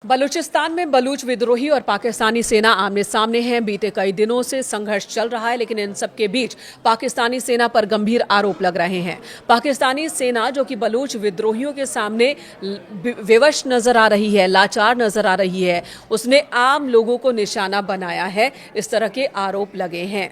बलूचिस्तान में बलूच विद्रोही और पाकिस्तानी सेना आमने सामने हैं। बीते कई दिनों से संघर्ष चल रहा है, लेकिन इन सब के बीच पाकिस्तानी सेना पर गंभीर आरोप लग रहे हैं। पाकिस्तानी सेना जो कि बलूच विद्रोहियों के सामने विवश नजर आ रही है, लाचार नजर आ रही है, उसने आम लोगों को निशाना बनाया है, इस तरह के आरोप लगे हैं।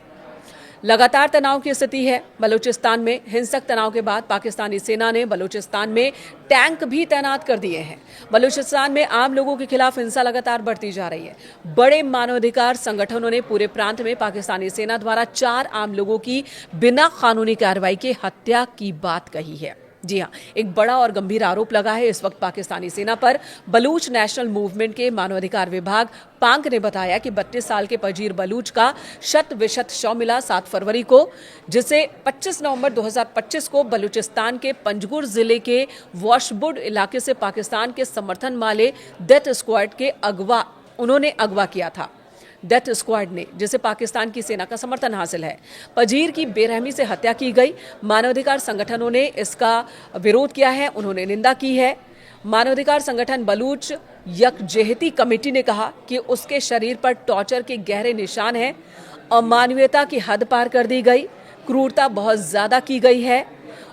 लगातार तनाव की स्थिति है बलूचिस्तान में। हिंसक तनाव के बाद पाकिस्तानी सेना ने बलूचिस्तान में टैंक भी तैनात कर दिए हैं। बलूचिस्तान में आम लोगों के खिलाफ हिंसा लगातार बढ़ती जा रही है। बड़े मानवाधिकार संगठनों ने पूरे प्रांत में पाकिस्तानी सेना द्वारा 4 आम लोगों की बिना कानूनी कार्रवाई के हत्या की बात कही है। जी हाँ, एक बड़ा और गंभीर आरोप लगा है इस वक्त पाकिस्तानी सेना पर। बलूच नेशनल मूवमेंट के मानवाधिकार विभाग पांक ने बताया कि 32 साल के पजीर बलूच का शत विशत शव मिला 7 फरवरी को, जिसे 25 नवंबर 2025 को बलूचिस्तान के पंजगुर जिले के वॉशवुड इलाके से पाकिस्तान के समर्थन वाले डेथ स्क्वाड के उन्होंने अगवा किया था। डेथ स्क्वाड ने, जिसे पाकिस्तान की सेना का समर्थन हासिल है। पजीर की बेरहमी से हत्या की गई। मानवाधिकार संगठनों ने इसका विरोध किया है, उन्होंने निंदा की है। मानवाधिकार संगठन बलूच यकजहती कमेटी ने कहा कि उसके शरीर पर टॉर्चर के गहरे निशान हैं, अमानवीयता की हद पार कर दी गई, क्रूरता बहुत ज्यादा की गई है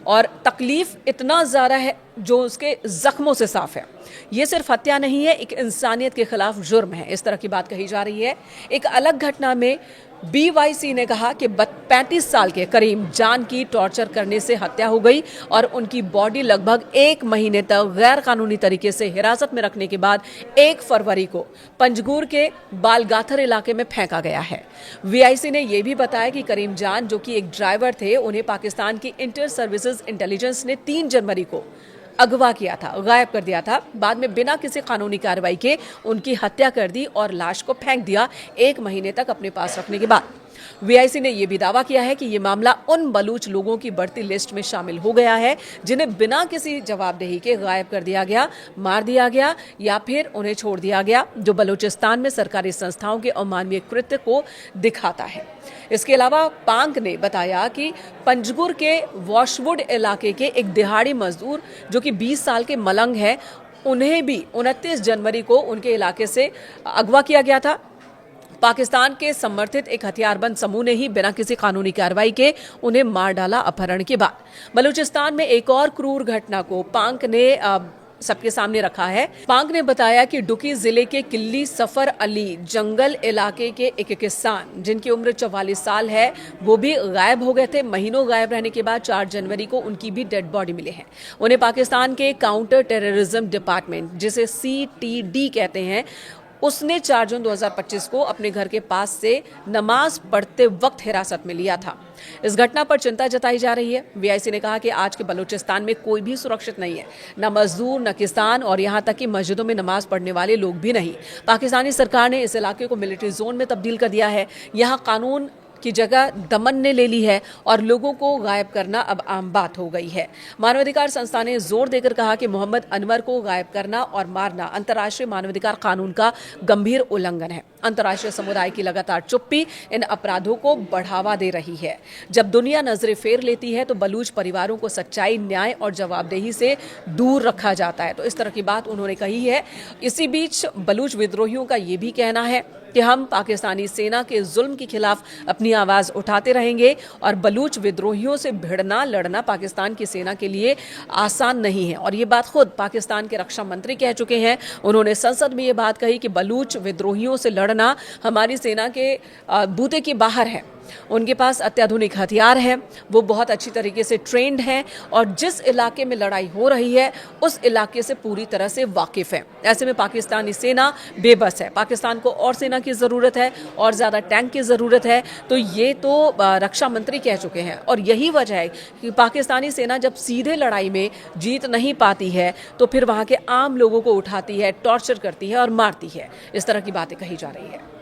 और तकलीफ इतना ज्यादा है जो उसके जख्मों से साफ है। ये सिर्फ हत्या नहीं है, एक इंसानियत के खिलाफ जुर्म है, इस तरह की बात कही जा रही है। एक अलग घटना में BYC ने कहा कि 35 साल के करीम जान की टॉर्चर करने से हत्या हो गई और उनकी बॉडी लगभग 1 महीने तक गैर कानूनी तरीके से हिरासत में रखने के बाद 1 फरवरी को पंजगुर के बालगाथर इलाके में फेंका गया है। VIC ने यह भी बताया कि करीम जान, जो कि एक ड्राइवर थे, उन्हें पाकिस्तान की इंटर सर्विसेज इंटेलिजेंस ने 3 जनवरी को अगवा किया था, गायब कर दिया था। बाद में बिना किसी कानूनी कार्रवाई के उनकी हत्या कर दी और लाश को फेंक दिया 1 महीने तक अपने पास रखने के बाद। VIC ने यह भी दावा किया है कि यह मामला उन बलूच लोगों की बढ़ती लिस्ट में शामिल हो गया है जिन्हें बिना किसी जवाबदेही के गायब कर दिया गया, मार दिया गया या फिर उन्हें छोड़ दिया गया, जो बलूचिस्तान में सरकारी संस्थाओं के अमानवीय कृत्य को दिखाता है। इसके अलावा पांक ने बताया कि पंजगुर के वॉशवुड इलाके के एक दिहाड़ी मजदूर जो कि 20 साल के मलंग है, उन्हें भी 29 जनवरी को उनके इलाके से अगवा किया गया था। पाकिस्तान के समर्थित एक हथियारबंद समूह ने ही बिना किसी कानूनी कार्रवाई के उन्हें मार डाला अपहरण के बाद। बलूचिस्तान में एक और क्रूर घटना को पांक ने सबके सामने रखा है। पांक ने बताया कि डुकी जिले के किल्ली सफर अली जंगल इलाके के एक किसान, जिनकी उम्र 44 साल है, वो भी गायब हो गए थे। महीनों गायब रहने के बाद 4 जनवरी को उनकी भी डेड बॉडी मिली है। उन्हें पाकिस्तान के काउंटर टेररिज्म डिपार्टमेंट, जिसे CTD कहते हैं, उसने 4 जून 2025 को अपने घर के पास से नमाज पढ़ते वक्त हिरासत में लिया था। इस घटना पर चिंता जताई जा रही है। VIC ने कहा कि आज के बलूचिस्तान में कोई भी सुरक्षित नहीं है, न मजदूर, न किसान और यहां तक कि मस्जिदों में नमाज पढ़ने वाले लोग भी नहीं। पाकिस्तानी सरकार ने इस इलाके को मिलिट्री जोन में तब्दील कर दिया है। यहां कानून की जगह दमन ने ले ली है और लोगों को गायब करना अब आम बात हो गई है। मानवाधिकार संस्था ने जोर देकर कहा कि मोहम्मद अनवर को गायब करना और मारना अंतर्राष्ट्रीय मानवाधिकार कानून का गंभीर उल्लंघन है। अंतर्राष्ट्रीय समुदाय की लगातार चुप्पी इन अपराधों को बढ़ावा दे रही है। जब दुनिया नजरें फेर लेती है तो बलूच परिवारों को सच्चाई, न्याय और जवाबदेही से दूर रखा जाता है। तो इस तरह की बात उन्होंने कही है। इसी बीच बलूच विद्रोहियों का ये भी कहना है कि हम पाकिस्तानी सेना के जुल्म के खिलाफ अपनी आवाज उठाते रहेंगे और बलूच विद्रोहियों से भिड़ना, लड़ना पाकिस्तान की सेना के लिए आसान नहीं है। और ये बात खुद पाकिस्तान के रक्षा मंत्री कह चुके हैं। उन्होंने संसद में ये बात कही कि बलूच विद्रोहियों से लड़ना हमारी सेना के बूते के बाहर है। उनके पास अत्याधुनिक हथियार है, वो बहुत अच्छी तरीके से ट्रेंड हैं और जिस इलाके में लड़ाई हो रही है उस इलाके से पूरी तरह से वाकिफ है। ऐसे में पाकिस्तानी सेना बेबस है। पाकिस्तान को और सेना की ज़रूरत है और ज़्यादा टैंक की ज़रूरत है। तो ये तो रक्षा मंत्री कह चुके हैं और यही वजह है कि पाकिस्तानी सेना जब सीधे लड़ाई में जीत नहीं पाती है तो फिर वहाँ के आम लोगों को उठाती है, टॉर्चर करती है और मारती है। इस तरह की बातें कही जा रही है।